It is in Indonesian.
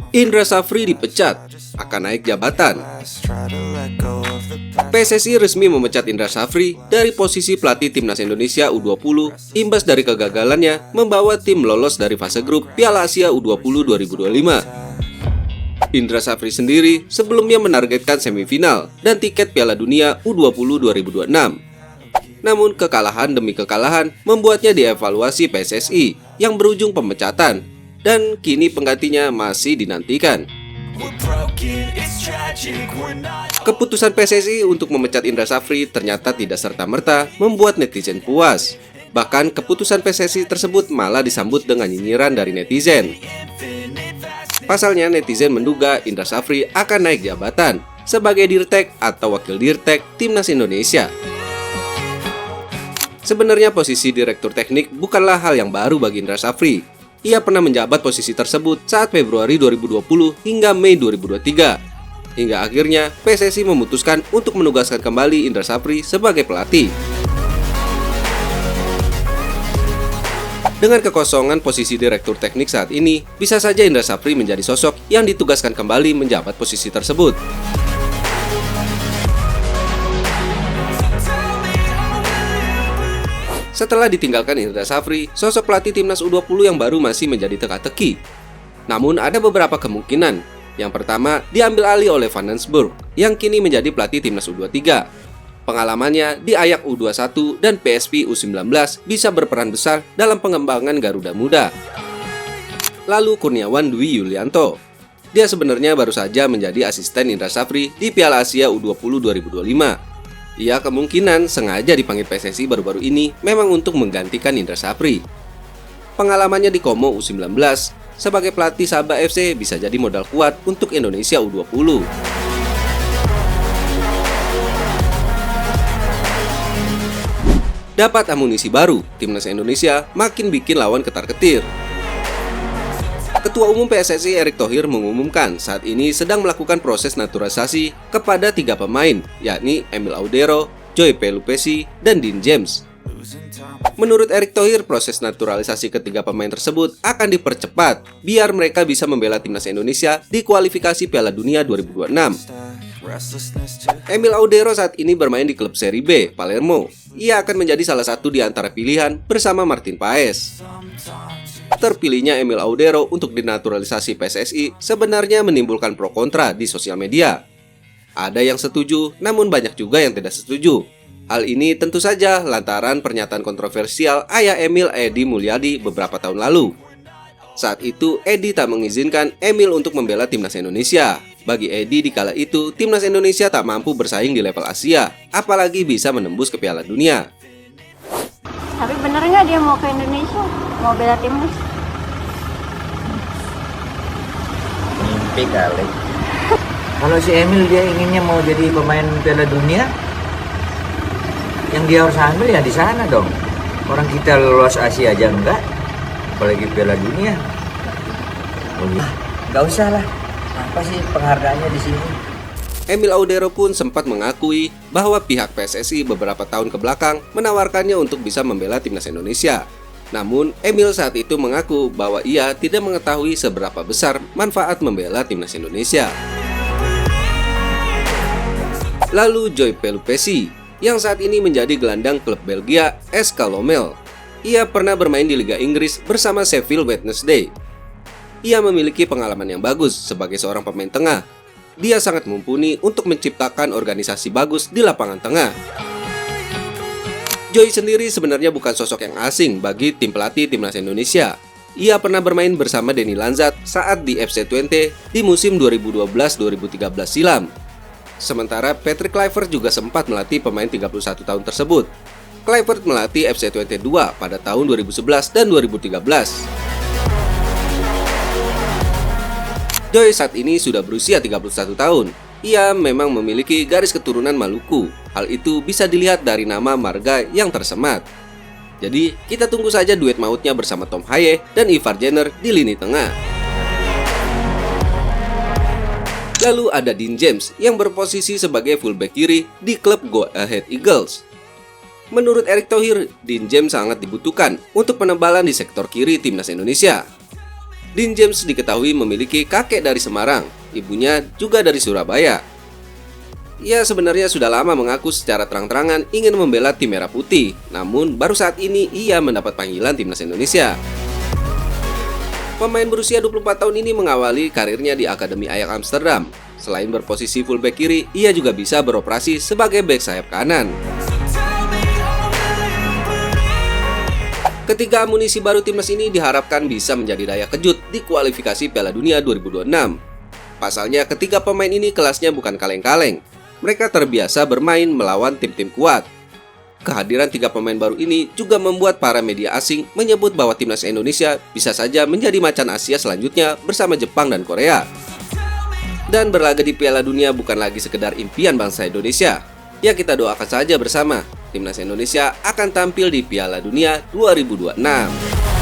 Indra Safri dipecat, akan naik jabatan. PSSI resmi memecat Indra Safri dari posisi pelatih Timnas Indonesia U20 imbas dari kegagalannya membawa tim lolos dari fase grup Piala Asia U20 2025. Indra Safri sendiri sebelumnya menargetkan semifinal dan tiket Piala Dunia U20 2026. Namun kekalahan demi kekalahan membuatnya dievaluasi PSSI yang berujung pemecatan, dan kini penggantinya masih dinantikan. Keputusan PSSI untuk memecat Indra Safri ternyata tidak serta-merta membuat netizen puas. Bahkan keputusan PSSI tersebut malah disambut dengan nyinyiran dari netizen. Pasalnya netizen menduga Indra Safri akan naik jabatan sebagai Dirtek atau Wakil Dirtek Timnas Indonesia. Sebenarnya posisi Direktur Teknik bukanlah hal yang baru bagi Indra Safri. Ia pernah menjabat posisi tersebut saat Februari 2020 hingga Mei 2023. Hingga akhirnya PSSI memutuskan untuk menugaskan kembali Indra Safri sebagai pelatih. Dengan kekosongan posisi Direktur Teknik saat ini, bisa saja Indra Safri menjadi sosok yang ditugaskan kembali menjabat posisi tersebut. Setelah ditinggalkan Indra Safri, sosok pelatih Timnas U20 yang baru masih menjadi teka-teki. Namun ada beberapa kemungkinan. Yang pertama, diambil alih oleh Van Rensburg, yang kini menjadi pelatih Timnas U23. Pengalamannya di Ajax U21 dan PSV U19 bisa berperan besar dalam pengembangan Garuda Muda. Lalu Kurniawan Dwi Yulianto. Dia sebenarnya baru saja menjadi asisten Indra Safri di Piala Asia U20 2025. Ia kemungkinan sengaja dipanggil PSSI baru-baru ini memang untuk menggantikan Indra Safri. Pengalamannya di Como U19 sebagai pelatih Sabah FC bisa jadi modal kuat untuk Indonesia U20. Dapat amunisi baru, Timnas Indonesia makin bikin lawan ketar-ketir. Ketua Umum PSSI Erick Thohir mengumumkan saat ini sedang melakukan proses naturalisasi kepada 3 pemain, yakni Emil Audero, Joy Pelupesi, dan Dean James. Menurut Erick Thohir, proses naturalisasi ketiga pemain tersebut akan dipercepat biar mereka bisa membela Timnas Indonesia di kualifikasi Piala Dunia 2026. Emil Audero saat ini bermain di klub Serie B, Palermo. Ia akan menjadi salah satu di antara pilihan bersama Martin Paes. Terpilihnya Emil Audero untuk dinaturalisasi PSSI sebenarnya menimbulkan pro kontra di sosial media. Ada yang setuju, namun banyak juga yang tidak setuju. Hal ini tentu saja lantaran pernyataan kontroversial ayah Emil, Edi Mulyadi, beberapa tahun lalu. Saat itu, Edi tak mengizinkan Emil untuk membela Timnas Indonesia. Bagi Edi di kala itu, Timnas Indonesia tak mampu bersaing di level Asia, apalagi bisa menembus ke Piala Dunia. Tapi bener nggak dia mau ke Indonesia? Mau bela timnas? Mimpi kali. Kalau si Emil dia inginnya mau jadi pemain Piala Dunia, yang dia harus ambil ya di sana dong. Orang kita lolos Asia aja enggak, apalagi Piala Dunia. Nggak usah lah. Apa sih penghargaannya di sini? Emil Audero pun sempat mengakui bahwa pihak PSSI beberapa tahun kebelakang menawarkannya untuk bisa membela Timnas Indonesia. Namun, Emil saat itu mengaku bahwa ia tidak mengetahui seberapa besar manfaat membela Timnas Indonesia. Lalu Joy Pelupesi, yang saat ini menjadi gelandang klub Belgia SK Lommel. Ia pernah bermain di Liga Inggris bersama Sheffield Wednesday. Ia memiliki pengalaman yang bagus sebagai seorang pemain tengah. Dia sangat mumpuni untuk menciptakan organisasi bagus di lapangan tengah. Joy sendiri sebenarnya bukan sosok yang asing bagi tim pelatih Timnas Indonesia. Ia pernah bermain bersama Denny Lanzat saat di FC Twente di musim 2012-2013 silam. Sementara Patrick Kluivert juga sempat melatih pemain 31 tahun tersebut. Kluivert melatih FC Twente 2 pada tahun 2011 dan 2013. Joy saat ini sudah berusia 31 tahun. Ia memang memiliki garis keturunan Maluku. Hal itu bisa dilihat dari nama marga yang tersemat. Jadi, kita tunggu saja duet mautnya bersama Tom Haye dan Ivar Jenner di lini tengah. Lalu ada Dean James yang berposisi sebagai fullback kiri di klub Go Ahead Eagles. Menurut Erick Thohir, Dean James sangat dibutuhkan untuk penebalan di sektor kiri Timnas Indonesia. Dean James diketahui memiliki kakek dari Semarang, ibunya juga dari Surabaya. Ia sebenarnya sudah lama mengaku secara terang-terangan ingin membela tim Merah Putih, namun baru saat ini ia mendapat panggilan timnas Indonesia. Pemain berusia 24 tahun ini mengawali karirnya di Akademi Ajax Amsterdam. Selain berposisi fullback kiri, ia juga bisa beroperasi sebagai bek sayap kanan. Ketiga amunisi baru timnas ini diharapkan bisa menjadi daya kejut di kualifikasi Piala Dunia 2026. Pasalnya ketiga pemain ini kelasnya bukan kaleng-kaleng. Mereka terbiasa bermain melawan tim-tim kuat. Kehadiran tiga pemain baru ini juga membuat para media asing menyebut bahwa timnas Indonesia bisa saja menjadi macan Asia selanjutnya bersama Jepang dan Korea. Dan berlaga di Piala Dunia bukan lagi sekedar impian bangsa Indonesia. Ya, kita doakan saja bersama timnas Indonesia akan tampil di Piala Dunia 2026.